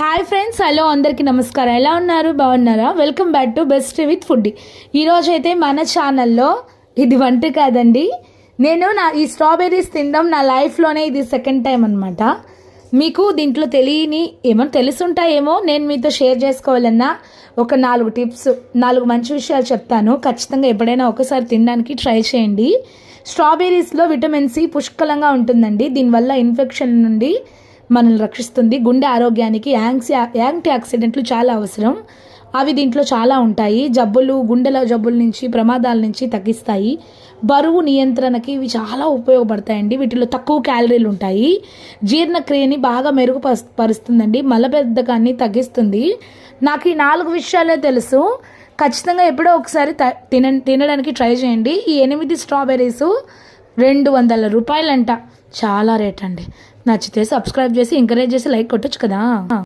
Hi friends, hello అందరికీ నమస్కారం. ఎలా ఉన్నారు? బాగున్నారా? Welcome back to best with food. ఈరోజు అయితే మన ఛానల్లో ఇది వంట కాదండి. నేను ఈ స్ట్రాబెర్రీస్ తినడం నా లైఫ్లోనే ఇది సెకండ్ టైం అనమాట. మీకు దీంట్లో తెలియని ఏమో తెలుసుంటాయేమో, నేను మీతో షేర్ చేసుకోవాలన్నా ఒక 4 టిప్స్, 4 మంచి విషయాలు చెప్తాను. ఖచ్చితంగా ఎప్పుడైనా ఒకసారి తినడానికి ట్రై చేయండి. స్ట్రాబెర్రీస్లో విటమిన్ సి పుష్కలంగా ఉంటుందండి. దీనివల్ల ఇన్ఫెక్షన్ నుండి మనల్ని రక్షిస్తుంది. గుండె ఆరోగ్యానికి యాంటీ ఆక్సిడెంట్లు చాలా అవసరం. అవి దీంట్లో చాలా ఉంటాయి. గుండెల జబ్బుల నుంచి, ప్రమాదాల నుంచి తగ్గిస్తాయి. బరువు నియంత్రణకి ఇవి చాలా ఉపయోగపడతాయండి. వీటిలో తక్కువ క్యాలరీలు ఉంటాయి. జీర్ణక్రియని బాగా మెరుగుపరుస్తుందండి. మలబద్ధకాన్ని తగ్గిస్తుంది. నాకు ఈ 4 విషయాలే తెలుసు. ఖచ్చితంగా ఎప్పుడో ఒకసారి తినడానికి ట్రై చేయండి. ఈ 8 స్ట్రాబెర్రీస్ 200 రూపాయలంట. చాలా రేట్ అండి. నచ్చితే సబ్స్క్రైబ్ చేసి ఎంకరేజ్ చేసి లైక్ కొట్టొచ్చు కదా.